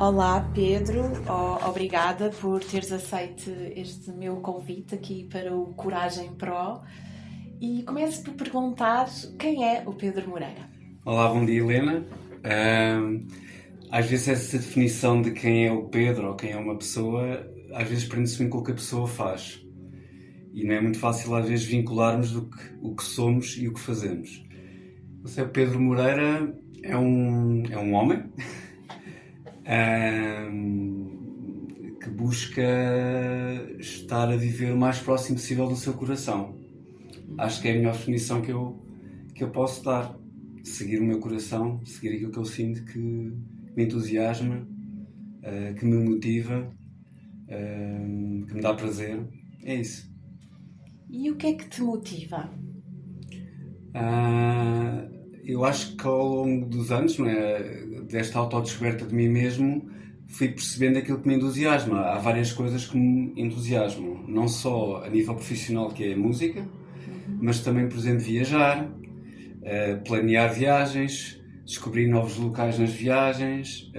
Olá, Pedro. Obrigada por teres aceito este meu convite aqui para o Coragem Pro. E começo por perguntar quem é o Pedro Moreira. Olá, bom dia, Helena. Às vezes essa definição de quem é o Pedro ou quem é uma pessoa, às vezes prende-se muito com o que a pessoa faz. E não é muito fácil às vezes vincularmos o que somos e o que fazemos. O Pedro Moreira é um homem que busca estar a viver o mais próximo possível do seu coração. Acho que é a melhor definição que eu posso dar. Seguir o meu coração, seguir aquilo que eu sinto que me entusiasma, que me motiva, que me dá prazer. É isso. E o que é que te motiva? Eu acho que ao longo dos anos, não é, desta autodescoberta de mim mesmo, fui percebendo aquilo que me entusiasma. Há várias coisas que me entusiasmam. Não só a nível profissional, que é a música, mas também, por exemplo, viajar, planear viagens, descobrir novos locais nas viagens,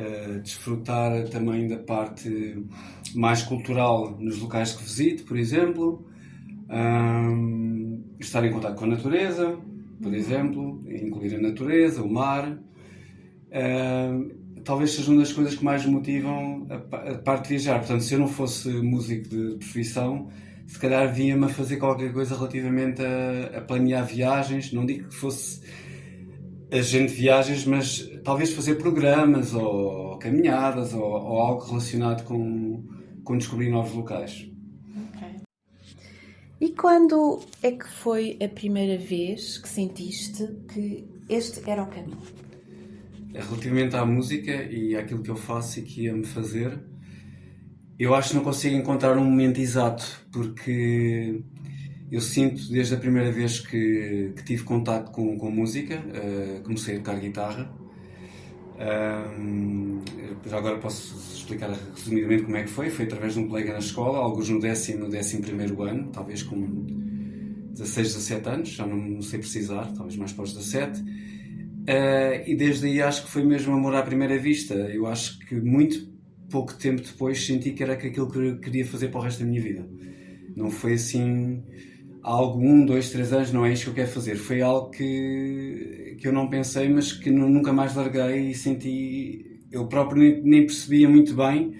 desfrutar também da parte mais cultural nos locais que visito, por exemplo, estar em contato com a natureza, por exemplo, incluir a natureza, o mar. Talvez seja uma das coisas que mais me motivam a parte de viajar. Portanto, se eu não fosse músico de profissão, se calhar vinha-me a fazer qualquer coisa relativamente a planear viagens. Não digo que fosse agente de viagens, mas talvez fazer programas ou caminhadas ou algo relacionado com descobrir novos locais. Ok. E quando é que foi a primeira vez que sentiste que este era o caminho? Relativamente à música e àquilo que eu faço e que ia-me fazer, eu acho que não consigo encontrar um momento exato, porque eu sinto desde a primeira vez que tive contato com música, comecei a tocar guitarra. Já agora posso explicar resumidamente como é que foi. Foi através de um colega na escola, alguns no 11º ano, talvez com 16, 17 anos, já não sei precisar, talvez mais para os 17. E desde aí acho que foi mesmo amor à primeira vista. Eu acho que muito pouco tempo depois senti que era aquilo que eu queria fazer para o resto da minha vida. Não foi assim algo 1, 2, 3 anos, não é isto que eu quero fazer. Foi algo que eu não pensei, mas que nunca mais larguei e senti... Eu próprio nem percebia muito bem.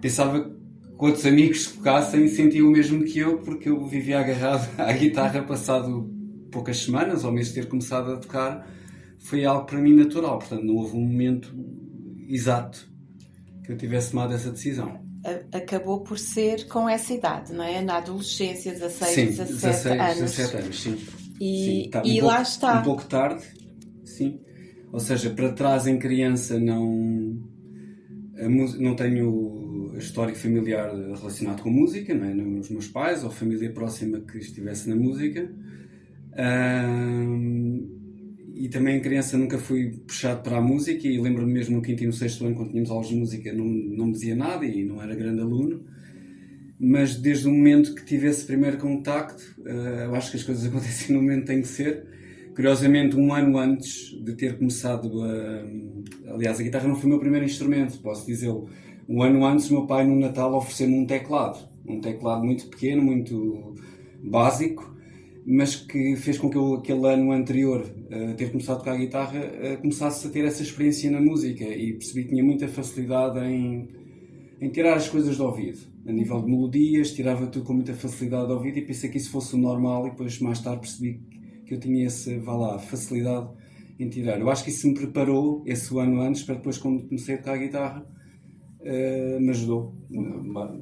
Pensava que outros amigos se focassem e sentiam o mesmo que eu, porque eu vivia agarrado à guitarra passado poucas semanas ou meses de ter começado a tocar. Foi algo para mim natural, portanto não houve um momento exato que eu tivesse tomado essa decisão. Acabou por ser com essa idade, não é? Na adolescência, 16, sim, 17 anos. 17 anos, sim. E, sim, e lá está. Um pouco tarde, sim. Ou seja, para trás em criança não tenho histórico familiar relacionado com música, não é? Os meus pais ou família próxima que estivesse na música. E também em criança nunca fui puxado para a música e lembro-me mesmo no 5º e no 6º ano, quando tínhamos aulas de música, não me dizia nada e não era grande aluno. Mas desde o momento que tive esse primeiro contacto, eu acho que as coisas acontecem no momento que têm que ser. Curiosamente, um ano antes de ter começado aliás, a guitarra não foi o meu primeiro instrumento, posso dizê-lo. Um ano antes, o meu pai, no Natal, ofereceu-me um teclado muito pequeno, muito básico, mas que fez com que eu, aquele ano anterior, ter começado a tocar guitarra, começasse a ter essa experiência na música e percebi que tinha muita facilidade em tirar as coisas do ouvido. A nível de melodias, tirava tudo com muita facilidade do ouvido e pensei que isso fosse o normal e depois mais tarde percebi que eu tinha essa facilidade em tirar. Eu acho que isso me preparou esse ano antes para depois, quando comecei a tocar guitarra, me ajudou.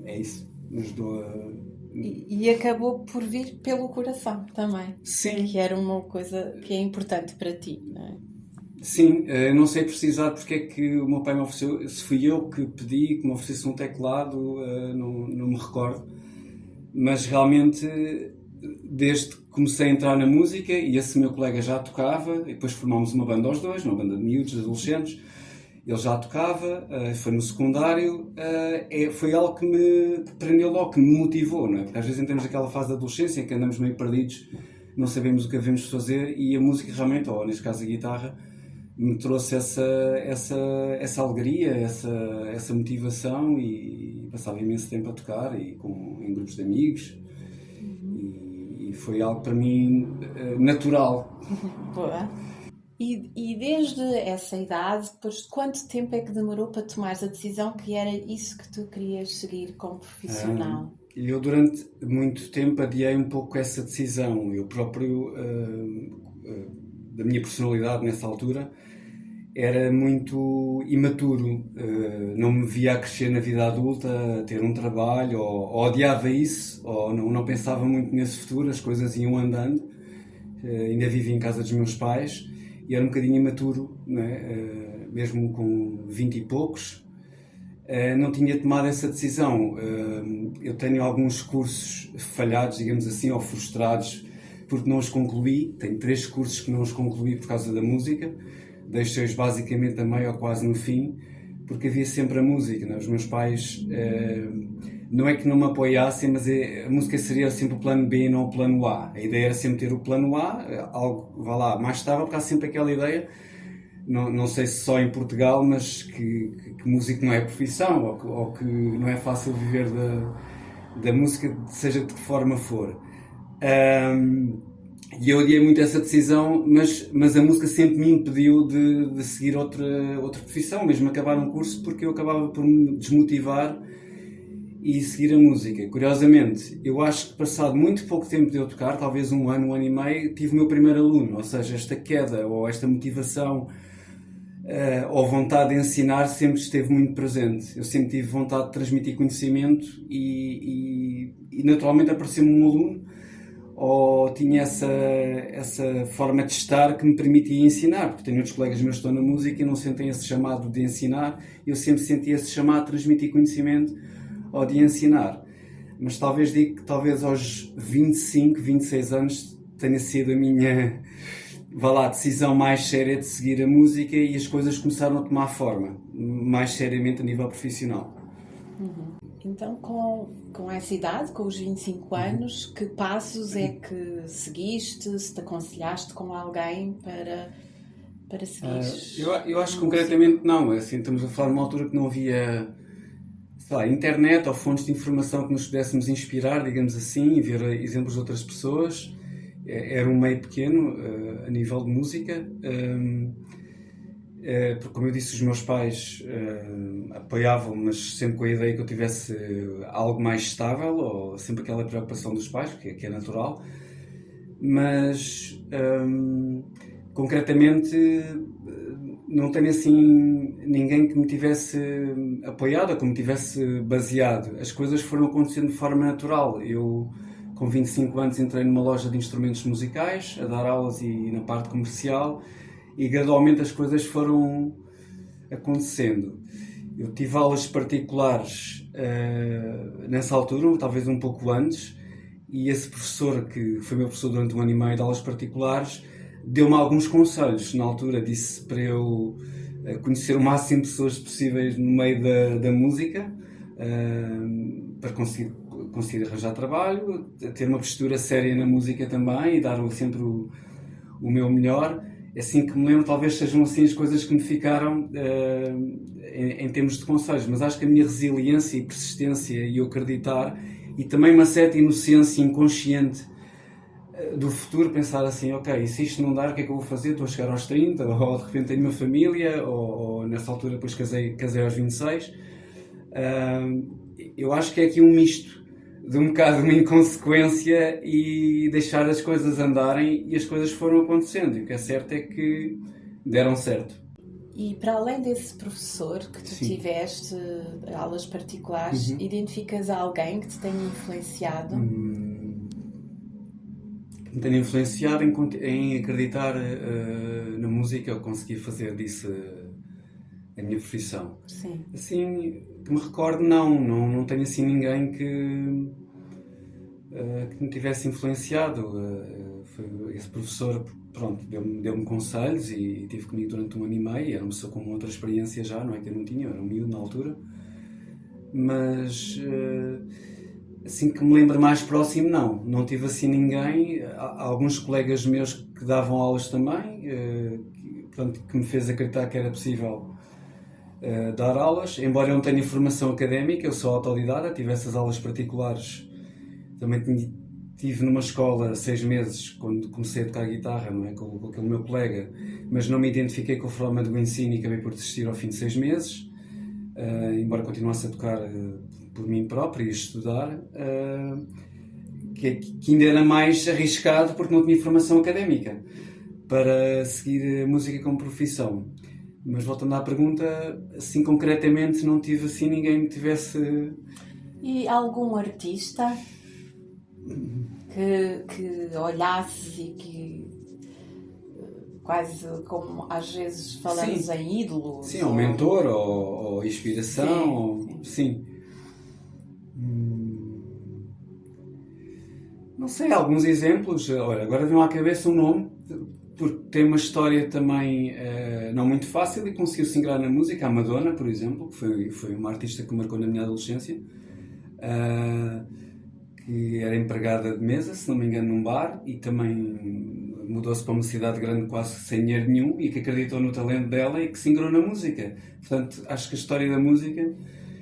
É isso, me ajudou a... E acabou por vir pelo coração também. Sim. Que era uma coisa que é importante para ti, não é? Sim, não sei precisar porque é que o meu pai me ofereceu, se fui eu que pedi que me oferecesse um teclado, não me recordo, mas realmente desde que comecei a entrar na música e esse meu colega já tocava, e depois formámos uma banda aos dois, uma banda de miúdos, de adolescentes. Ele já tocava, foi no secundário, foi algo que me prendeu logo, que me motivou, não é? Porque às vezes entramos naquela fase da adolescência em que andamos meio perdidos, não sabemos o que devemos fazer e a música realmente, ou neste caso a guitarra, me trouxe essa alegria, essa motivação, e passava imenso tempo a tocar e em grupos de amigos, e foi algo para mim natural. Boa. E desde essa idade, depois de quanto tempo é que demorou para tomares a decisão que era isso que tu querias seguir como profissional? Eu durante muito tempo adiei um pouco essa decisão. Eu próprio, da minha personalidade nessa altura, era muito imaturo. Não me via a crescer na vida adulta, a ter um trabalho, ou odiava isso, ou não pensava muito nesse futuro, as coisas iam andando. Ainda vivia em casa dos meus pais e era um bocadinho imaturo, não é? Mesmo com 20 e poucos. Não tinha tomado essa decisão. Eu tenho alguns cursos falhados, digamos assim, ou frustrados, porque não os concluí. Tenho 3 cursos que não os concluí por causa da música. Deixei-os basicamente a meio ou quase no fim, porque havia sempre a música, não é? Os meus pais não é que não me apoiassem, mas a música seria sempre o plano B e não o plano A. A ideia era sempre ter o plano A, algo, vá lá, mais estável, porque há sempre aquela ideia, não sei se só em Portugal, mas que músico não é profissão, ou que não é fácil viver da música, seja de que forma for. E eu odiei muito essa decisão, mas a música sempre me impediu de seguir outra profissão, mesmo acabar um curso, porque eu acabava por me desmotivar e seguir a música. Curiosamente, eu acho que passado muito pouco tempo de eu tocar, talvez um ano e meio, tive o meu primeiro aluno, ou seja, esta queda ou esta motivação ou vontade de ensinar sempre esteve muito presente. Eu sempre tive vontade de transmitir conhecimento e naturalmente apareceu-me um aluno, ou tinha essa forma de estar que me permitia ensinar, porque tenho outros colegas meus que estão na música e não sentem esse chamado de ensinar. Eu sempre senti esse chamado de transmitir conhecimento ou de ensinar. Mas talvez digo que talvez aos 25, 26 anos tenha sido a minha, vá lá, decisão mais séria de seguir a música, e as coisas começaram a tomar forma, mais seriamente a nível profissional. Então, com essa idade, com os 25 anos, que passos é que seguiste, se te aconselhaste com alguém para seguir? Eu acho que concretamente não. Assim, estamos a falar de uma altura que não havia, sei lá, internet ou fontes de informação que nos pudéssemos inspirar, digamos assim, e ver exemplos de outras pessoas. Era um meio pequeno a nível de música. Porque, como eu disse, os meus pais apoiavam, mas sempre com a ideia que eu tivesse algo mais estável, ou sempre aquela preocupação dos pais, que é natural. Mas, concretamente, não tenho assim ninguém que me tivesse apoiado ou que me tivesse baseado. As coisas foram acontecendo de forma natural. Eu, com 25 anos, entrei numa loja de instrumentos musicais, a dar aulas e na parte comercial, e gradualmente as coisas foram acontecendo. Eu tive aulas particulares nessa altura, talvez um pouco antes, e esse professor, que foi meu professor durante 1 ano e meio de aulas particulares, deu-me alguns conselhos. Na altura disse para eu conhecer o máximo de pessoas possíveis no meio da música, para conseguir arranjar trabalho, ter uma postura séria na música também e dar sempre o meu melhor. Assim que me lembro, talvez sejam assim as coisas que me ficaram em termos de conselhos, mas acho que a minha resiliência e persistência e eu acreditar, e também uma certa inocência inconsciente do futuro, pensar assim, ok, e se isto não dar, o que é que eu vou fazer? Estou a chegar aos 30, ou de repente tenho uma família, ou nessa altura depois casei aos 26. Eu acho que é aqui um misto de um bocado de uma inconsequência e deixar as coisas andarem, e as coisas foram acontecendo, e o que é certo é que deram certo. E para além desse professor que tu tiveste, aulas particulares, identificas alguém que te tenha influenciado? Que me tenha influenciado em acreditar na música, ou conseguir fazer disso a minha profissão. Sim. Assim, que me recordo, não tenho assim ninguém que me tivesse influenciado. Esse professor, pronto, deu-me conselhos e esteve comigo durante 1 ano e meio. Era uma pessoa com outra experiência já, não é que eu não tinha, eu era um miúdo na altura. Mas, assim que me lembro mais próximo, não tive assim ninguém. Há alguns colegas meus que davam aulas também, portanto, que me fez acreditar que era possível dar aulas. Embora eu não tenha formação académica, eu sou autodidata, tive essas aulas particulares. Também tive numa escola 6 meses, quando comecei a tocar guitarra, não é? Com aquele meu colega, mas não me identifiquei com a forma do ensino e acabei por desistir ao fim de 6 meses, embora continuasse a tocar por mim próprio e a estudar, que ainda era mais arriscado porque não tinha formação académica para seguir a música como profissão. Mas voltando à pergunta, assim concretamente não tive assim ninguém que tivesse... E algum artista que olhasses e que quase como às vezes falamos em ídolos? Sim, ou mentor, ou inspiração, sim. Não sei, alguns exemplos. Olha, agora vem à cabeça um nome, porque tem uma história também não muito fácil e conseguiu se ingrar na música. A Madonna, por exemplo, que foi uma artista que marcou na minha adolescência, que era empregada de mesa, se não me engano, num bar, e também mudou-se para uma cidade grande quase sem dinheiro nenhum, e que acreditou no talento dela e que se ingrou na música. Portanto, acho que a história da música,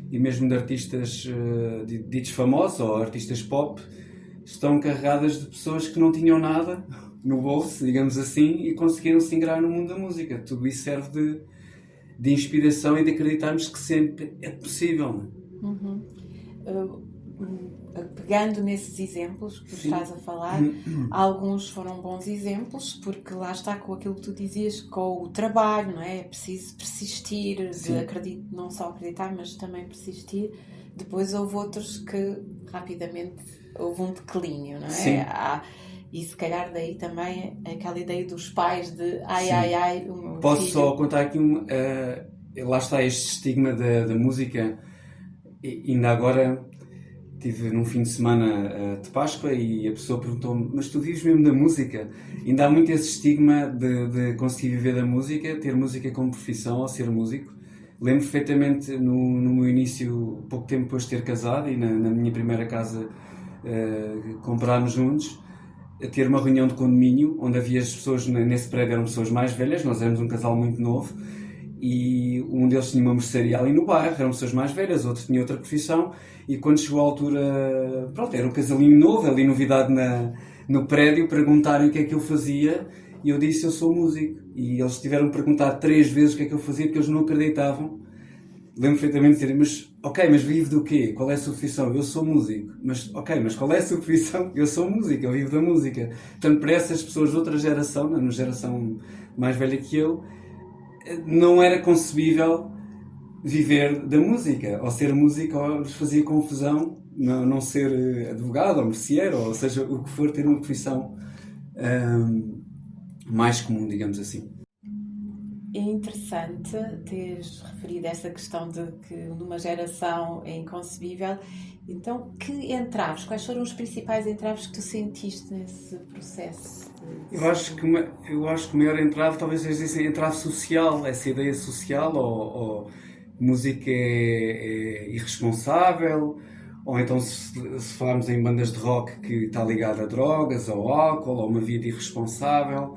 e mesmo de artistas ditos famosos ou artistas pop, estão carregadas de pessoas que não tinham nada no bolso, digamos assim, e conseguiram se ingrar no mundo da música. Tudo isso serve de inspiração e de acreditarmos que sempre é possível. Não é? Pegando nesses exemplos que estás a falar, alguns foram bons exemplos, porque lá está com aquilo que tu dizias, com o trabalho, não é? É preciso persistir, não só acreditar, mas também persistir. Depois houve outros que rapidamente houve um declínio, não é? Sim. E se calhar daí também aquela ideia dos pais de o meu Posso filho... só contar aqui lá está este estigma da música. E ainda agora estive num fim de semana de Páscoa e a pessoa perguntou-me: mas tu vives mesmo da música? Ainda há muito esse estigma de conseguir viver da música, ter música como profissão ou ser músico. Lembro perfeitamente no meu início, pouco tempo depois de ter casado e na minha primeira casa comprámos juntos, a ter uma reunião de condomínio onde havia as pessoas nesse prédio, eram pessoas mais velhas, nós éramos um casal muito novo, e um deles tinha uma mercearia ali no bairro, eram pessoas mais velhas, outro tinha outra profissão, e quando chegou a altura, pronto, era um casalinho novo, ali novidade no prédio, perguntaram o que é que eu fazia, e eu disse: eu sou músico. E eles tiveram que perguntar 3 vezes o que é que eu fazia, porque eles não acreditavam. Lembro perfeitamente de dizer: mas vivo do quê? Qual é a sua profissão? Eu sou músico. Mas qual é a sua profissão? Eu sou músico, eu vivo da música. Portanto, para essas pessoas de outra geração, uma geração mais velha que eu, não era concebível viver da música, ou ser músico, ou lhes fazia confusão não ser advogado ou merceeiro, ou seja, o que for, ter uma profissão mais comum, digamos assim. É interessante teres referido essa questão de que numa geração é inconcebível. Então, que entraves? Quais foram os principais entraves que tu sentiste nesse processo? Eu acho que o maior entrave talvez seja esse entrave social, essa ideia social, ou música é irresponsável, ou então se falarmos em bandas de rock que está ligada a drogas, ou álcool, ou uma vida irresponsável,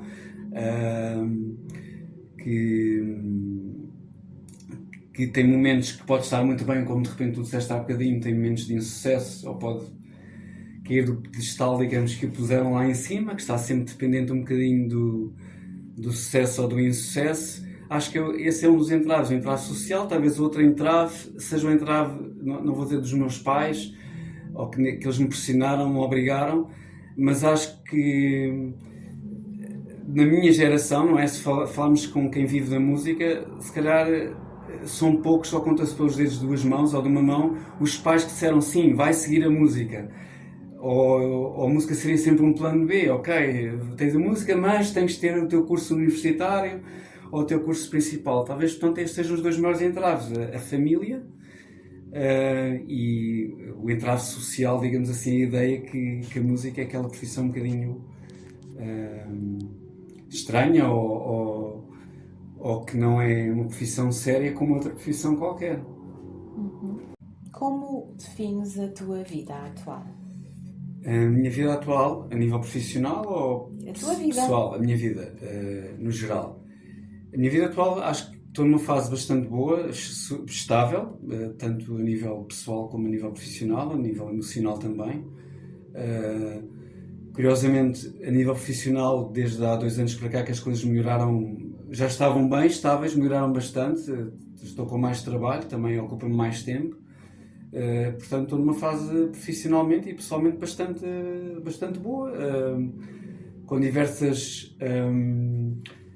que tem momentos que pode estar muito bem, como de repente tu disseste há bocadinho, tem momentos de insucesso, ou pode cair do pedestal, digamos, que o puseram lá em cima, que está sempre dependente um bocadinho do sucesso ou do insucesso. Acho que esse é um dos entraves, o entrave social. Talvez o outro entrave seja o entrave, não vou dizer dos meus pais, ou que eles me pressionaram, me obrigaram, mas acho que na minha geração, não é? Se falarmos com quem vive da música, se calhar são poucos, só conta-se pelos dedos de 2 mãos ou de uma mão, os pais que disseram sim, vai seguir a música. Ou a música seria sempre um plano B, ok, tens a música, mas tens de ter o teu curso universitário ou o teu curso principal. Talvez, portanto, estes sejam os 2 maiores entraves, a família e o entrave social, digamos assim, a ideia que a música é aquela profissão um bocadinho estranha ou que não é uma profissão séria como outra profissão qualquer. Como defines a tua vida atual? A minha vida atual, a nível profissional ou a tua vida? Pessoal? A minha vida, no geral. A minha vida atual, acho que estou numa fase bastante boa, estável, tanto a nível pessoal como a nível profissional, a nível emocional também. Curiosamente, a nível profissional, desde há 2 anos para cá que as coisas melhoraram, já estavam bem estáveis, melhoraram bastante. Estou com mais trabalho, também ocupa-me mais tempo. Portanto, estou numa fase profissionalmente e pessoalmente bastante boa, com diversas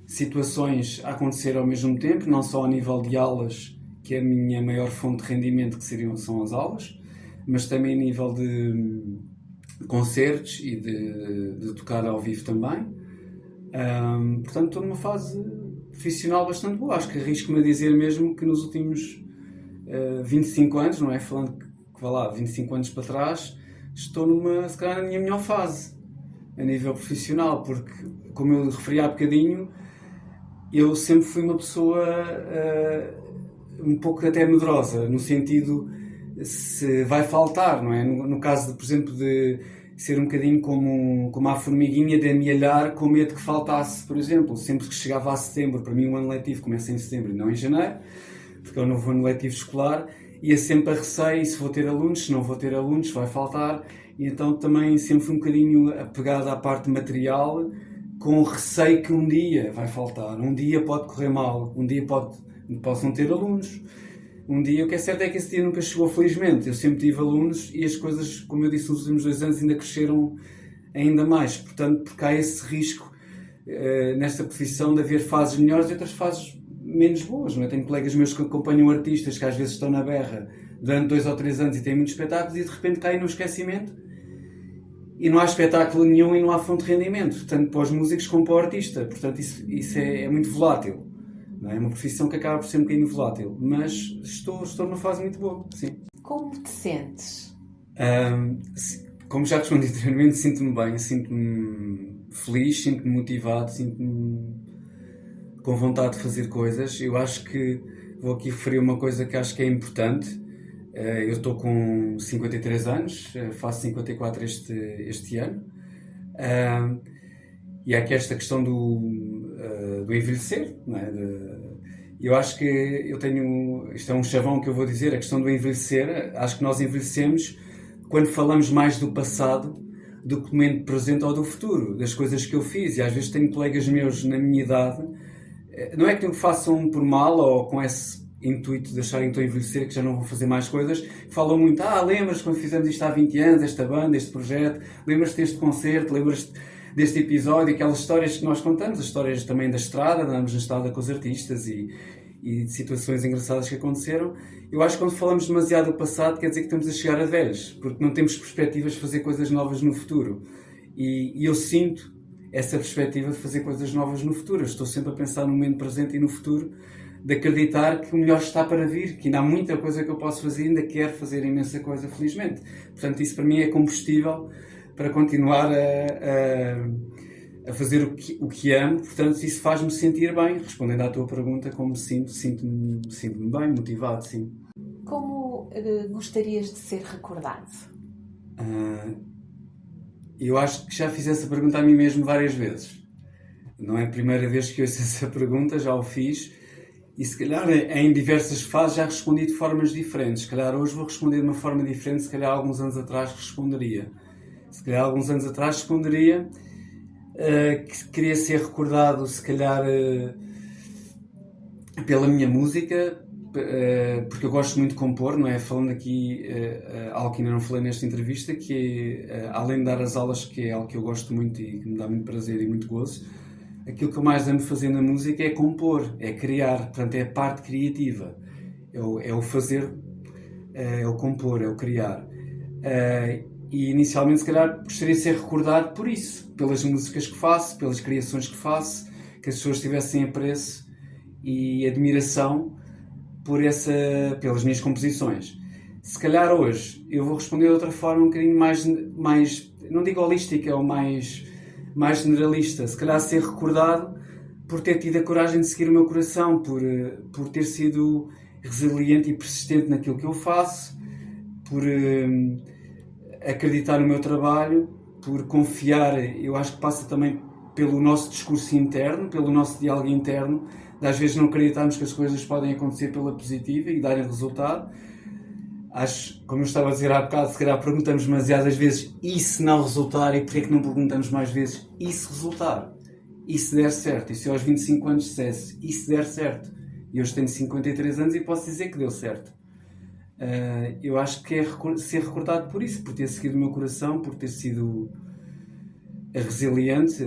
situações a acontecer ao mesmo tempo, não só a nível de aulas, que é a minha maior fonte de rendimento, que são as aulas, mas também a nível de concertos e de tocar ao vivo também. Portanto, estou numa fase profissional bastante boa. Acho que arrisco-me a dizer mesmo que nos últimos 25 anos, não é? Falando que vá lá, 25 anos para trás, estou se calhar na minha melhor fase a nível profissional, porque, como eu referi há bocadinho, eu sempre fui uma pessoa um pouco até medrosa, no sentido se vai faltar, não é? No caso, por exemplo, de ser um bocadinho como a formiguinha de amealhar com medo que faltasse, por exemplo. Sempre que chegava a setembro, para mim um ano letivo começa em setembro e não em janeiro, porque é o novo ano letivo escolar, ia sempre a receio, se vou ter alunos, se não vou ter alunos, vai faltar, e então também sempre fui um bocadinho apegado à parte material, com receio que um dia vai faltar, um dia pode correr mal, um dia posso não ter alunos, um dia, o que é certo é que esse dia nunca chegou, felizmente. Eu sempre tive alunos e as coisas, como eu disse, nos últimos 2 anos ainda cresceram ainda mais, portanto, porque há esse risco nesta profissão de haver fases melhores e outras fases menos boas, não é? Tenho colegas meus que acompanham artistas que às vezes estão na berra durante 2 ou 3 anos e têm muitos espetáculos e de repente caem no esquecimento e não há espetáculo nenhum e não há fonte de rendimento, tanto para os músicos como para o artista. Portanto, isso é muito volátil, não é? É uma profissão que acaba por ser um bocadinho volátil, mas estou numa fase muito boa, sim. Como te sentes? Como já respondi anteriormente, sinto-me bem, sinto-me feliz, sinto-me motivado, sinto-me com vontade de fazer coisas. Eu acho que vou aqui referir uma coisa que acho que é importante. Eu estou com 53 anos, faço 54 este ano, e há aqui esta questão do envelhecer, não é? Eu acho que isto é um chavão que eu vou dizer, a questão do envelhecer. Acho que nós envelhecemos quando falamos mais do passado do que do momento presente ou do futuro, das coisas que eu fiz, e às vezes tenho colegas meus na minha idade, não é que o façam por mal ou com esse intuito de acharem que estão a envelhecer, que já não vão fazer mais coisas, falam muito, lembras quando fizemos isto há 20 anos, esta banda, este projeto, lembras-te deste concerto, lembras-te deste episódio, aquelas histórias que nós contamos, as histórias também da estrada, andamos na estrada com os artistas e de situações engraçadas que aconteceram. Eu acho que quando falamos demasiado do passado, quer dizer que estamos a chegar a velhos, porque não temos perspectivas de fazer coisas novas no futuro. E eu sinto essa perspectiva de fazer coisas novas no futuro. Eu estou sempre a pensar no momento presente e no futuro, de acreditar que o melhor está para vir, que ainda há muita coisa que eu posso fazer, ainda quero fazer imensa coisa, felizmente. Portanto, isso para mim é combustível para continuar a fazer o que amo. Portanto, isso faz-me sentir bem. Respondendo à tua pergunta, como me sinto-me bem, motivado, sim. Como gostarias de ser recordado? Eu acho que já fiz essa pergunta a mim mesmo várias vezes. Não é a primeira vez que ouço essa pergunta, já o fiz. E se calhar em diversas fases já respondi de formas diferentes. Se calhar hoje vou responder de uma forma diferente, se calhar há alguns anos atrás responderia. Se calhar há alguns anos atrás responderia que queria ser recordado, se calhar, pela minha música, porque eu gosto muito de compor, não é? Falando aqui algo que ainda não falei nesta entrevista, que é, além de dar as aulas, que é algo que eu gosto muito e que me dá muito prazer e muito gozo, aquilo que eu mais amo fazer na música é compor, é criar, portanto é a parte criativa, é o fazer, é o compor, é o criar. E inicialmente, se calhar, gostaria de ser recordado por isso, pelas músicas que faço, pelas criações que faço, que as pessoas tivessem apreço e admiração pelas minhas composições. Se calhar hoje eu vou responder de outra forma um bocadinho mais não digo holística, ou mais generalista. Se calhar ser recordado por ter tido a coragem de seguir o meu coração, por ter sido resiliente e persistente naquilo que eu faço, por acreditar no meu trabalho, por confiar. Eu acho que passa também pelo nosso discurso interno, pelo nosso diálogo interno, às vezes não acreditarmos que as coisas podem acontecer pela positiva e darem resultado. Acho, como eu estava a dizer há bocado, se calhar perguntamos demasiadas vezes e se não resultar, e porquê é que não perguntamos mais vezes e se resultar? E se der certo? E se eu aos 25 anos dissesse e se der certo? E hoje tenho 53 anos e posso dizer que deu certo. Eu acho que é ser recordado por isso, por ter seguido o meu coração, por ter sido resiliente.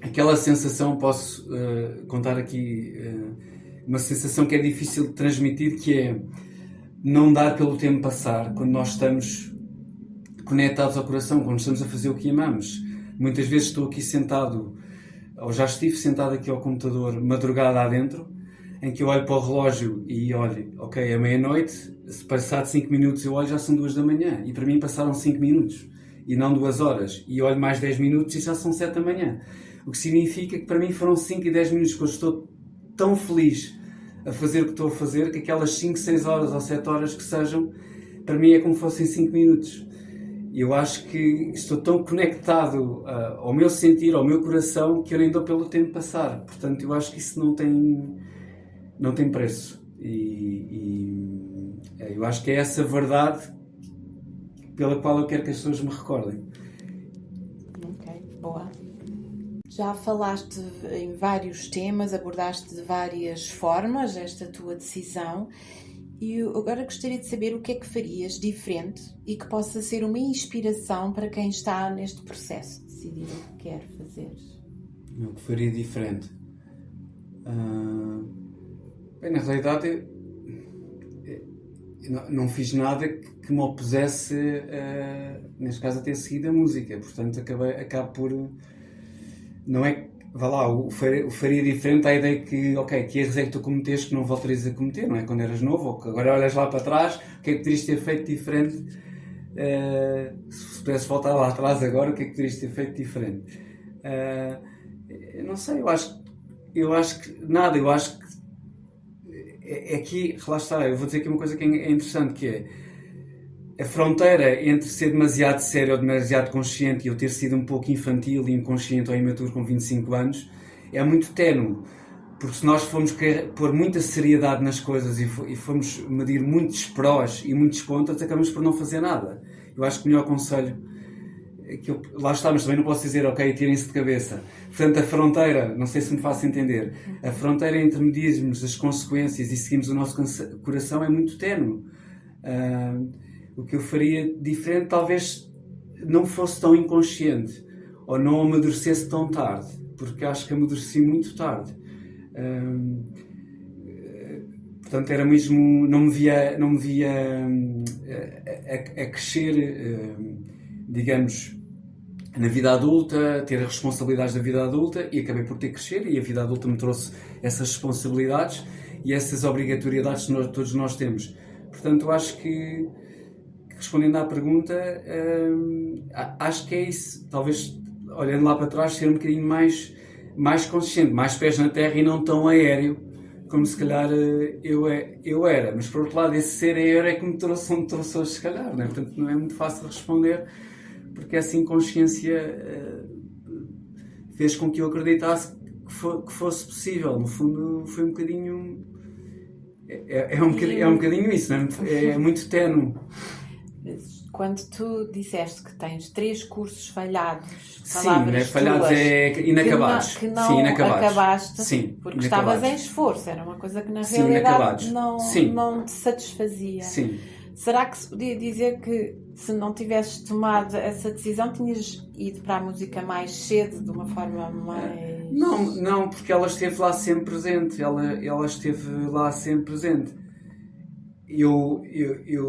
Aquela sensação, posso contar aqui uma sensação que é difícil de transmitir, que é não dar pelo tempo passar quando nós estamos conectados ao coração, quando estamos a fazer o que amamos. Muitas vezes estou aqui sentado, ou já estive sentado aqui ao computador, madrugada adentro, em que eu olho para o relógio e olho, ok, é meia-noite, se passar de 5 minutos eu olho, já são 2 da manhã, e para mim passaram 5 minutos, e não 2 horas, e olho mais 10 minutos e já são 7 da manhã. O que significa que para mim foram 5 e 10 minutos que eu estou tão feliz a fazer o que estou a fazer, que aquelas 5, 6 horas ou 7 horas que sejam, para mim é como se fossem 5 minutos. E eu acho que estou tão conectado ao meu sentir, ao meu coração, que eu nem dou pelo tempo passar. Portanto, eu acho que isso não tem preço. Eu acho que é essa verdade pela qual eu quero que as pessoas me recordem. Ok, boa. Já falaste em vários temas, abordaste de várias formas esta tua decisão, e eu agora gostaria de saber o que é que farias diferente e que possa ser uma inspiração para quem está neste processo de decidir o que quer fazer. O que faria diferente? Bem, na realidade, eu não fiz nada que me opusesse, neste caso, a ter seguido a música. Portanto, acabo por... Não é... Vá lá, o faria diferente à ideia que, ok, que erros é que tu cometeste que não voltarias a cometer, não é? Quando eras novo, ou que agora olhas lá para trás, o que é que terias ter feito diferente? Se pudesses voltar lá atrás agora, o que é que terias ter feito diferente? Eu não sei, eu acho que nada, eu acho que é aqui, lá está, eu vou dizer aqui uma coisa que é interessante, que é a fronteira entre ser demasiado sério ou demasiado consciente e eu ter sido um pouco infantil e inconsciente ou imaturo com 25 anos é muito ténue, porque se nós formos pôr muita seriedade nas coisas e formos medir muitos prós e muitos contras, acabamos por não fazer nada. Eu acho que o melhor conselho que lá está, mas também não posso dizer, ok, tirem-se de cabeça. Portanto, a fronteira, não sei se me faço entender, a fronteira entre medirmos as consequências e seguirmos o nosso coração é muito ténue. O que eu faria diferente talvez não fosse tão inconsciente ou não amadurecesse tão tarde, porque acho que amadureci muito tarde. Portanto, era mesmo, não me via a crescer, digamos, na vida adulta, ter as responsabilidades da vida adulta, e acabei por ter que crescer, e a vida adulta me trouxe essas responsabilidades e essas obrigatoriedades que todos nós temos. Portanto, acho que respondendo à pergunta, acho que é isso. Talvez, olhando lá para trás, ser um bocadinho mais consciente, mais pés na terra e não tão aéreo, como se calhar eu era. Mas, por outro lado, esse ser aéreo é que me trouxe onde trouxe hoje, se calhar. Não é? Portanto, não é muito fácil responder, porque essa inconsciência fez com que eu acreditasse que fosse possível. No fundo, foi um bocadinho... É um bocadinho isso, não é? É muito ténue. Quando tu disseste que tens 3 cursos falhados, sim, né? Falhados tuas, é inacabados. Que não sim, inacabados. Acabaste, sim, porque inacabados. estavas em esforço, era uma coisa que na sim, realidade não te satisfazia. Sim. Será que se podia dizer que se não tivesses tomado essa decisão tinhas ido para a música mais cedo, de uma forma mais... Não, porque ela esteve lá sempre presente, ela esteve lá sempre presente. Eu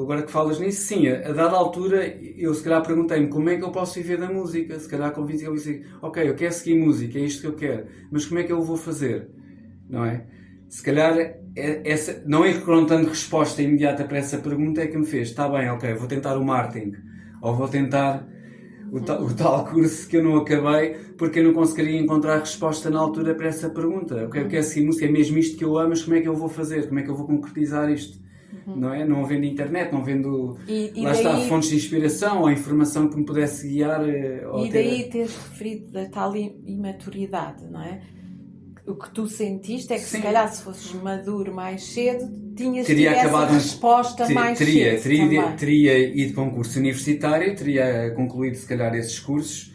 agora que falas nisso, sim, a dada altura eu se calhar perguntei-me como é que eu posso viver da música. Se calhar com 20 eu disse, ok, eu quero seguir música, é isto que eu quero, mas como é que eu vou fazer? Não é? Se calhar essa, não encontrando resposta imediata para essa pergunta é que me fez, está bem, ok, vou tentar o marketing, ou vou tentar o tal curso que eu não acabei porque eu não conseguiria encontrar resposta na altura para essa pergunta. Ok, eu quero seguir música, é mesmo isto que eu amo, mas como é que eu vou fazer? Como é que eu vou concretizar isto? Não é? Não havendo internet, não havendo lá está, fontes de inspiração ou informação que me pudesse guiar. E daí teres referido da tal imaturidade, não é? o que tu sentiste é que Sim. se calhar se fosses maduro mais cedo, tinhas Teria tido essa acabado resposta mais cedo também. teria ido para um curso universitário, teria concluído se calhar esses cursos,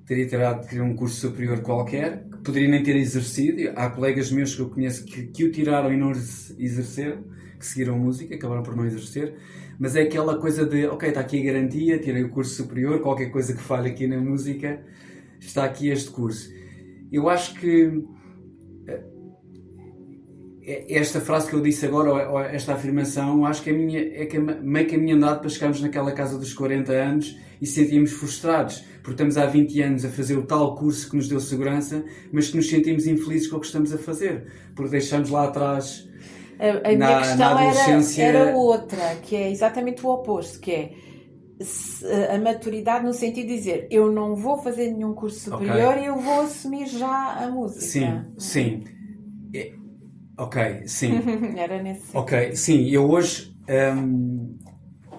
teria tirado um curso superior qualquer, que poderia nem ter exercido. Há colegas meus que eu conheço que o tiraram e não exerceram, que seguiram música, acabaram por não exercer, mas é aquela coisa de, ok, está aqui a garantia, tirei o curso superior, qualquer coisa que falhe aqui na música, está aqui este curso. Eu acho que esta frase que eu disse agora, ou esta afirmação, acho que é meio caminho andado para chegarmos naquela casa dos 40 anos e sentirmos frustrados, porque estamos há 20 anos a fazer o tal curso que nos deu segurança, mas que nos sentimos infelizes com o que estamos a fazer, porque deixamos lá atrás. A minha questão era outra, que é exatamente o oposto, que é a maturidade no sentido de dizer, eu não vou fazer nenhum curso superior e eu vou assumir já a música. Sim. Ok, sim. Era nesse sentido. Ok, sim. Eu hoje,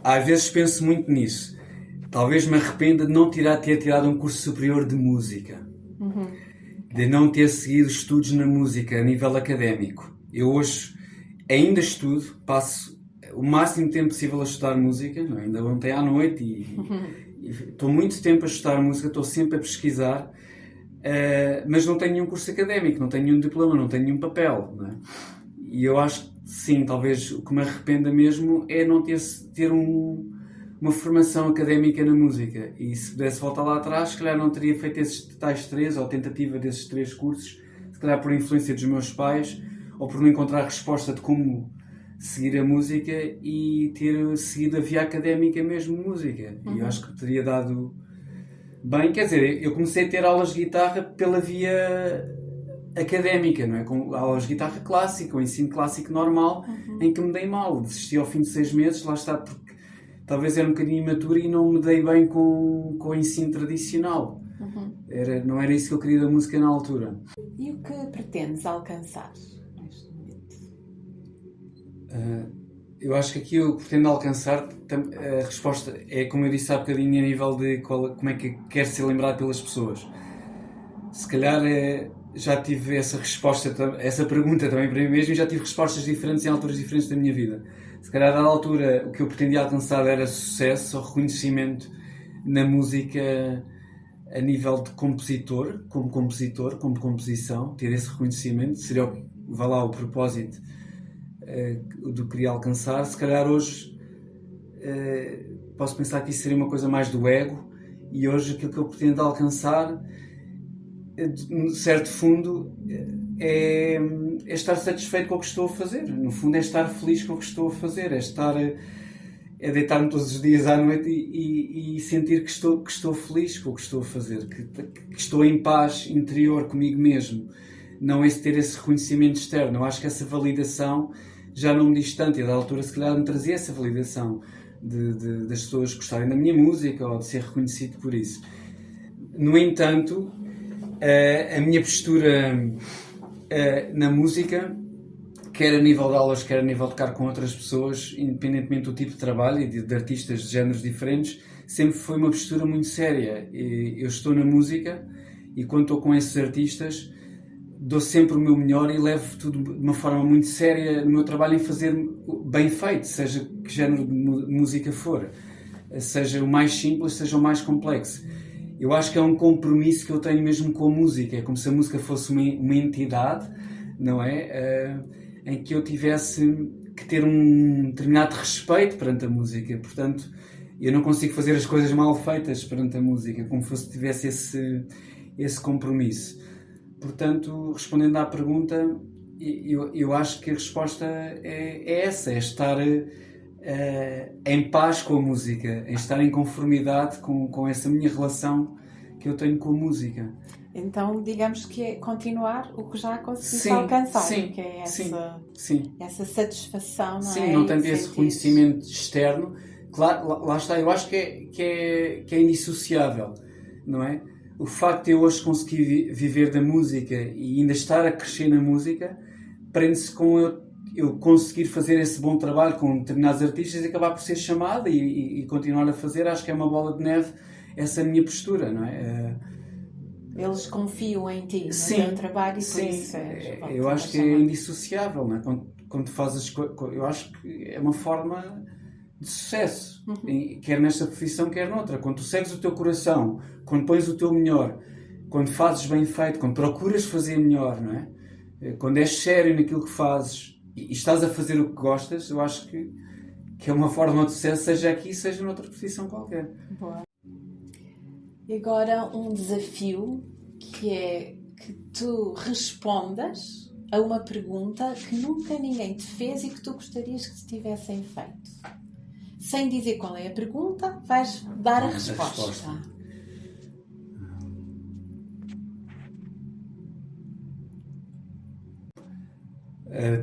às vezes penso muito nisso. Talvez me arrependa de não ter tirado um curso superior de música. De não ter seguido estudos na música a nível académico. Eu hoje ainda estudo, passo o máximo tempo possível a estudar música, não é? Ainda ontem à noite e estou muito tempo a estudar música, estou sempre a pesquisar, mas não tenho nenhum curso académico, não tenho nenhum diploma, não tenho nenhum papel, não é? E eu acho que sim, talvez o que me arrependa mesmo é não ter uma formação académica na música, e se pudesse voltar lá atrás, se calhar não teria feito esses tais 3, ou tentativa desses 3 cursos, se calhar por influência dos meus pais, ou por não encontrar resposta de como seguir a música e ter seguido a via académica mesmo música. E eu acho que teria dado bem. Quer dizer, eu comecei a ter aulas de guitarra pela via académica, não é? Com aulas de guitarra clássica, o ensino clássico normal, em que me dei mal. Desisti ao fim de 6 meses, lá está, porque talvez era um bocadinho imaturo e não me dei bem com o ensino tradicional. Não era isso que eu queria da música na altura. E o que pretendes alcançar? Eu acho que aqui eu pretendo alcançar, a resposta é, como eu disse há bocadinho, a nível de como é que quer ser lembrado pelas pessoas. Se calhar já tive essa resposta, essa pergunta também para mim mesmo, e já tive respostas diferentes em alturas diferentes da minha vida. Se calhar, a dada altura, o que eu pretendia alcançar era sucesso ou reconhecimento na música a nível de compositor, como composição, ter esse reconhecimento, seria o propósito do que queria alcançar. Se calhar hoje posso pensar que isso seria uma coisa mais do ego, e hoje aquilo que eu pretendo alcançar, de certo fundo, é estar satisfeito com o que estou a fazer. No fundo é estar feliz com o que estou a fazer, é deitar-me todos os dias à noite e sentir que estou feliz com o que estou a fazer, que estou em paz interior comigo mesmo. Não é ter esse reconhecimento externo. Eu acho que essa validação já não me diz tanto, e da altura se calhar me trazia essa validação das pessoas gostarem da minha música ou de ser reconhecido por isso. No entanto, a minha postura na música, quer a nível de aulas, quer a nível de tocar com outras pessoas, independentemente do tipo de trabalho e de artistas de géneros diferentes, sempre foi uma postura muito séria. Eu estou na música e quando estou com esses artistas dou sempre o meu melhor e levo tudo de uma forma muito séria no meu trabalho em fazer bem feito, seja que género de música for, seja o mais simples, seja o mais complexo. Eu acho que é um compromisso que eu tenho mesmo com a música, é como se a música fosse uma entidade, não é? Em que eu tivesse que ter um determinado respeito perante a música. Portanto, eu não consigo fazer as coisas mal feitas perante a música, como se tivesse esse compromisso. Portanto, respondendo à pergunta, eu acho que a resposta é essa, é estar em paz com a música, em estar em conformidade com essa minha relação que eu tenho com a música. Então, digamos que é continuar o que já conseguiste alcançar, que é essa satisfação, não é? Sim, não tanto esse reconhecimento externo. Claro, lá está, eu acho que é indissociável, não é? O facto de eu hoje conseguir viver da música e ainda estar a crescer na música prende-se com eu conseguir fazer esse bom trabalho com determinados artistas e acabar por ser chamado e continuar a fazer. Acho que é uma bola de neve essa minha postura, não é? Eles confiam em ti, no Sim, teu trabalho e por sim, isso eu acho que é indissociável, não é? Quando fazes, eu acho que é uma forma de sucesso, quer nesta profissão, quer noutra. Quando tu segues o teu coração, quando pões o teu melhor, quando fazes bem feito, quando procuras fazer melhor, não é? Quando és sério naquilo que fazes e estás a fazer o que gostas, eu acho que é uma forma de sucesso, seja aqui, seja noutra profissão qualquer. Boa. E agora um desafio que é que tu respondas a uma pergunta que nunca ninguém te fez e que tu gostarias que te tivessem feito. Sem dizer qual é a pergunta, vais dar a resposta.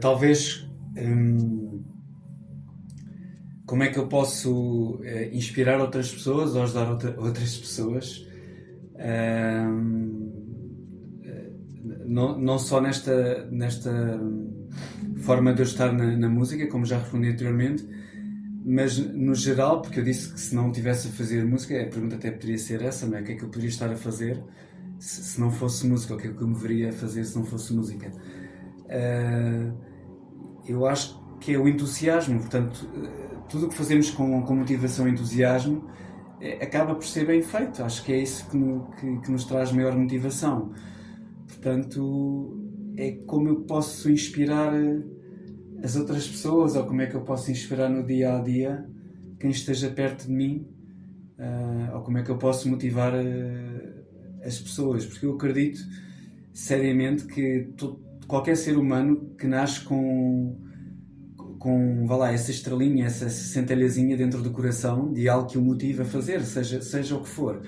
Talvez como é que eu posso inspirar outras pessoas ou ajudar outras pessoas, não só nesta forma de eu estar na música, como já respondi anteriormente, mas no geral, porque eu disse que se não estivesse a fazer música, a pergunta até poderia ser essa, não é? O que é que eu poderia estar a fazer se não fosse música? O que é que eu me veria a fazer se não fosse música? Eu acho que é o entusiasmo, portanto, tudo o que fazemos com motivação e entusiasmo acaba por ser bem feito. Acho que é isso que nos traz maior motivação. Portanto, é como eu posso inspirar as outras pessoas, ou como é que eu posso inspirar no dia a dia quem esteja perto de mim, ou como é que eu posso motivar as pessoas, porque eu acredito seriamente que qualquer ser humano que nasce com vá lá, essa estrelinha, essa centelhazinha dentro do coração de algo que o motiva a fazer, seja o que for.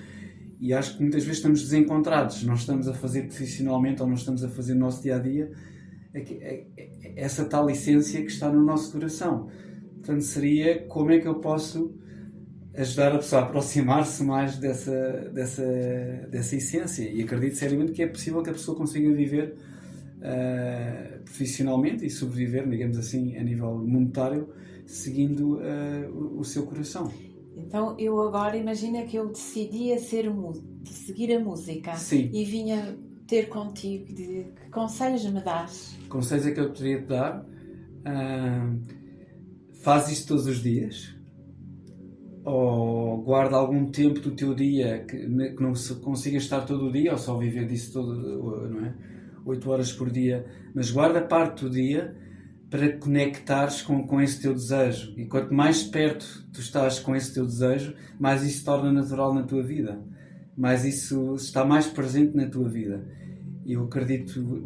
E acho que muitas vezes estamos desencontrados, não estamos a fazer profissionalmente ou não estamos a fazer no nosso dia-a-dia essa tal essência que está no nosso coração. Portanto, seria como é que eu posso ajudar a pessoa a aproximar-se mais dessa essência. E acredito seriamente que é possível que a pessoa consiga viver profissionalmente e sobreviver, digamos assim, a nível monetário, seguindo o seu coração. Então, eu agora, imagina que eu decidia seguir a música. Sim. E vinha ter contigo e dizer que conselhos me dás? Conselhos é que eu poderia te dar? Faz isso todos os dias, ou guarda algum tempo do teu dia que não consigas estar todo o dia, ou só viver disso todo, não é? 8 horas por dia, mas guarda parte do dia para conectares com esse teu desejo. E quanto mais perto tu estás com esse teu desejo, mais isso se torna natural na tua vida, mais isso está mais presente na tua vida. Eu acredito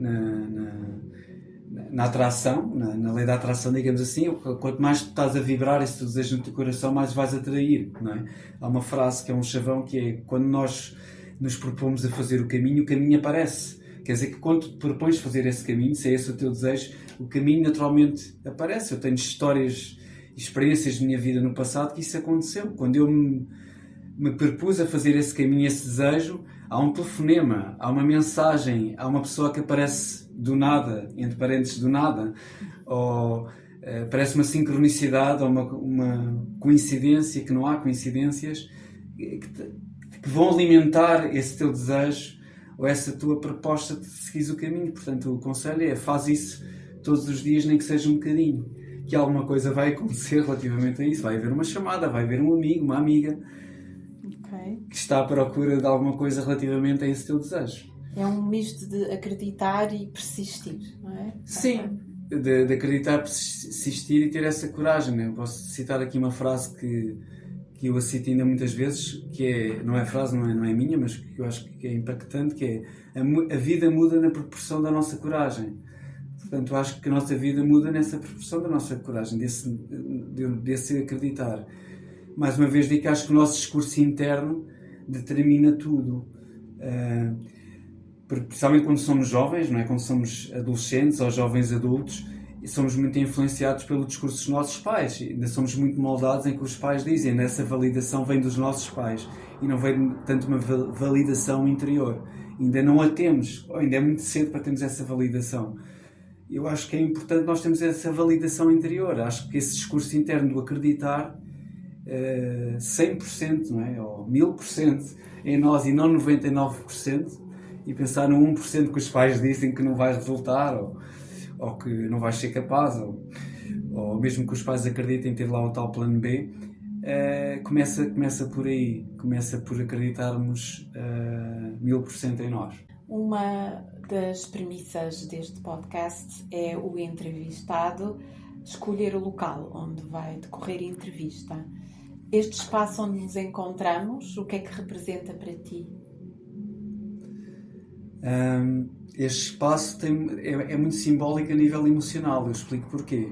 na atração, na lei da atração, digamos assim. Quanto mais tu estás a vibrar esse teu desejo no teu coração, mais vais atrair, não é? Há uma frase que é um chavão que é: quando nós nos propomos a fazer o caminho aparece. Quer dizer que quando tu propões fazer esse caminho, se é esse o teu desejo, o caminho naturalmente aparece. Eu tenho histórias, experiências de minha vida no passado que isso aconteceu. Quando eu me propus a fazer esse caminho, esse desejo, há um telefonema, há uma mensagem, há uma pessoa que aparece do nada, entre parênteses do nada, ou parece uma sincronicidade ou uma coincidência, que não há coincidências, que vão alimentar esse teu desejo ou essa tua proposta de seguir o caminho. Portanto, o conselho é: faz isso todos os dias, nem que seja um bocadinho, que alguma coisa vai acontecer relativamente a isso. Vai haver uma chamada, vai haver um amigo, uma amiga que está à procura de alguma coisa relativamente a esse teu desejo. É um misto de acreditar e persistir, não é? Sim, de acreditar, persistir e ter essa coragem, né? Eu posso citar aqui uma frase que eu a cito ainda muitas vezes, que não é frase, não é minha, mas que eu acho que é impactante, que é: a vida muda na proporção da nossa coragem. Portanto, eu acho que a nossa vida muda nessa proporção da nossa coragem, desse acreditar. Mais uma vez digo que acho que o nosso discurso interno determina tudo. Porque, principalmente quando somos jovens, não é? Quando somos adolescentes ou jovens adultos, somos muito influenciados pelo discurso dos nossos pais. Ainda somos muito moldados em que os pais dizem. Essa validação vem dos nossos pais e não vem tanto uma validação interior. Ainda não a temos, ou ainda é muito cedo para termos essa validação. Eu acho que é importante nós termos essa validação interior. Acho que esse discurso interno do acreditar 100%, não é? Ou 1000% em nós e não 99%, e pensar no 1% que os pais dizem que não vai resultar, ou que não vais ser capaz, ou mesmo que os pais acreditem ter lá o tal plano B. Começa por aí, começa por acreditarmos 1000% em nós. Uma das premissas deste podcast é o entrevistado escolher o local onde vai decorrer a entrevista. Este espaço onde nos encontramos, o que é que representa para ti? Este espaço é muito simbólico a nível emocional. Eu explico porquê.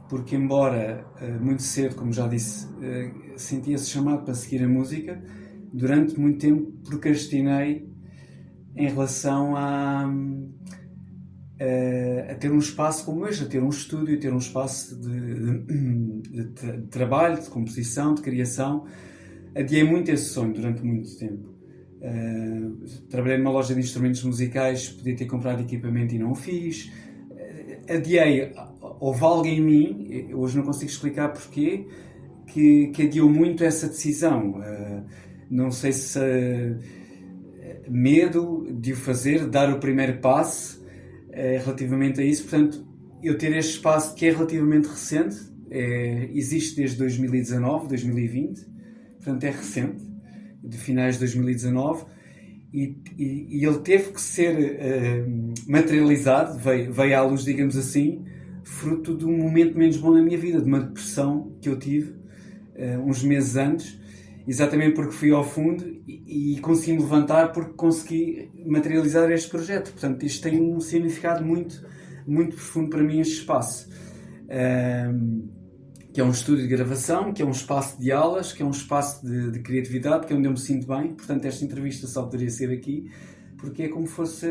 Porque embora muito cedo, como já disse, sentia-se chamado para seguir a música, durante muito tempo procrastinei em relação a ter um espaço como este, a ter um estúdio, a ter um espaço de trabalho, de composição, de criação. Adiei muito esse sonho durante muito tempo. Trabalhei numa loja de instrumentos musicais, podia ter comprado equipamento e não o fiz. Adiei. Houve algo em mim, hoje não consigo explicar porquê, que adiou muito essa decisão. Não sei se medo de o fazer, dar o primeiro passo relativamente a isso. Portanto, eu ter este espaço que é relativamente recente, existe desde 2019, 2020, portanto é recente, de finais de 2019, e ele teve que ser materializado, veio à luz, digamos assim, fruto de um momento menos bom na minha vida, de uma depressão que eu tive uns meses antes, exatamente porque fui ao fundo e consegui me levantar porque consegui materializar este projeto. Portanto, isto tem um significado muito, muito profundo para mim, este espaço. Que é um estúdio de gravação, que é um espaço de aulas, que é um espaço de criatividade, que é onde eu me sinto bem. Portanto, esta entrevista só poderia ser aqui, porque é como fosse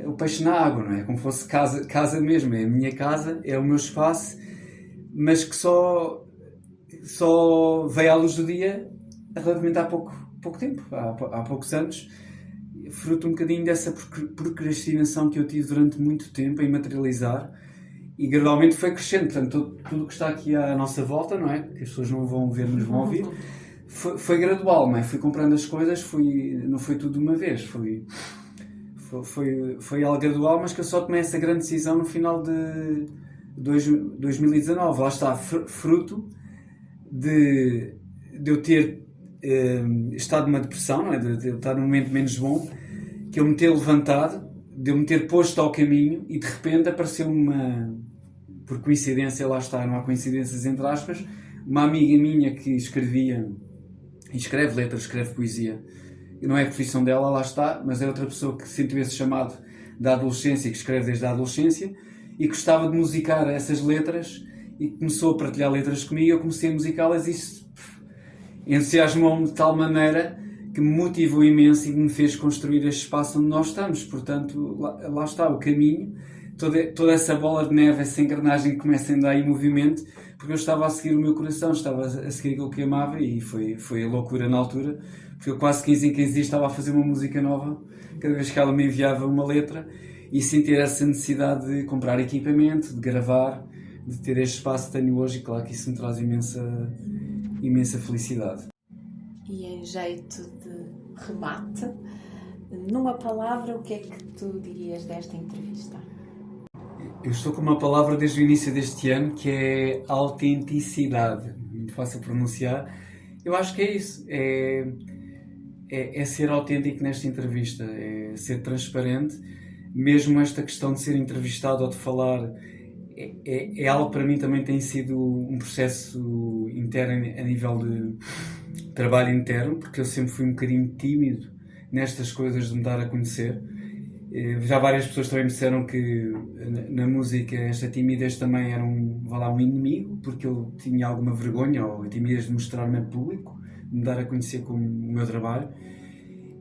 o peixe na água, não é? Como fosse casa mesmo, é a minha casa, é o meu espaço, mas que só veio à luz do dia relativamente há pouco tempo, há poucos anos, fruto um bocadinho dessa procrastinação que eu tive durante muito tempo em materializar, e gradualmente foi crescendo. Portanto, tudo o que está aqui à nossa volta, não é? Que as pessoas não vão ver, mas vão ouvir, foi gradual, não é? Fui comprando as coisas, não foi tudo de uma vez, foi algo gradual, mas que eu só tomei essa grande decisão no final de 2019. Lá está, fruto de eu ter estado numa depressão, não é? De eu estar num momento menos bom, que eu me ter levantado, de eu me ter posto ao caminho, e de repente apareceu por coincidência, lá está, não há coincidências entre aspas, uma amiga minha que escreve letras, escreve poesia. Não é a profissão dela, lá está, mas é outra pessoa que sentiu esse chamado da adolescência, que escreve desde a adolescência, e gostava de musicar essas letras, e começou a partilhar letras comigo. Eu comecei a musicá-las e isso entusiasmou-me de tal maneira que me motivou imenso e me fez construir este espaço onde nós estamos. Portanto, lá está o caminho, toda essa bola de neve, essa engrenagem que começa a andar em movimento, porque eu estava a seguir o meu coração, estava a seguir aquilo que amava, e foi a loucura na altura, porque eu quase 15 em 15 dias estava a fazer uma música nova, cada vez que ela me enviava uma letra, e sentir essa necessidade de comprar equipamento, de gravar, de ter este espaço que tenho hoje, e claro que isso me traz imensa felicidade. E em jeito de remate, numa palavra, o que é que tu dirias desta entrevista? Eu estou com uma palavra desde o início deste ano, que é autenticidade. Muito fácil pronunciar. Eu acho que é isso. É ser autêntico nesta entrevista. É ser transparente. Mesmo esta questão de ser entrevistado ou de falar é algo que para mim também tem sido um processo interno, a nível de trabalho interno, porque eu sempre fui um bocadinho tímido nestas coisas de me dar a conhecer. Já várias pessoas também me disseram que na música esta timidez também era um inimigo, porque eu tinha alguma vergonha ou a timidez de mostrar-me a público, de me dar a conhecer com o meu trabalho.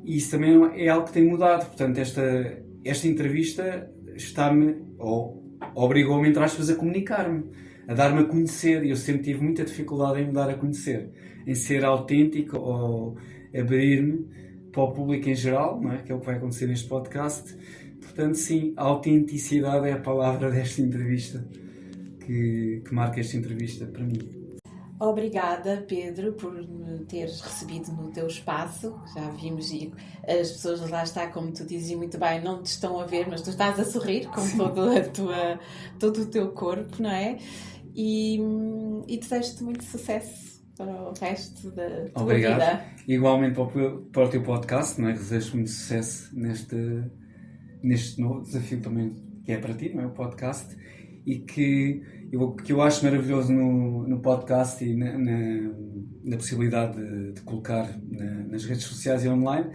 E isso também é algo que tem mudado. Portanto, esta entrevista obrigou-me, entre aspas, a comunicar-me, a dar-me a conhecer, e eu sempre tive muita dificuldade em me dar a conhecer, em ser autêntico ou abrir-me para o público em geral, não é? Que é o que vai acontecer neste podcast. Portanto, sim, a autenticidade é a palavra desta entrevista que marca esta entrevista para mim. Obrigada, Pedro, por me teres recebido no teu espaço. Já vimos e as pessoas lá está, como tu dizes muito bem, não te estão a ver, mas tu estás a sorrir com todo o teu corpo, não é? E desejo-te muito sucesso para o resto da tua Obrigado. vida. Igualmente para o teu podcast, não é? Desejo muito sucesso neste novo desafio também que é para ti, não é? O podcast. E que eu acho maravilhoso no podcast e na possibilidade de colocar nas redes sociais e online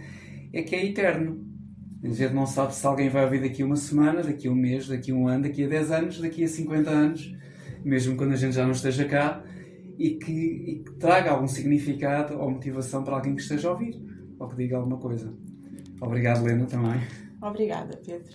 é que é eterno. A gente não sabe se alguém vai ouvir daqui a uma semana, daqui a um mês, daqui a um ano, daqui a 10 anos, daqui a 50 anos, mesmo quando a gente já não esteja cá, e que traga algum significado ou motivação para alguém que esteja a ouvir ou que diga alguma coisa. Obrigado, Lena, também. Obrigada, Pedro.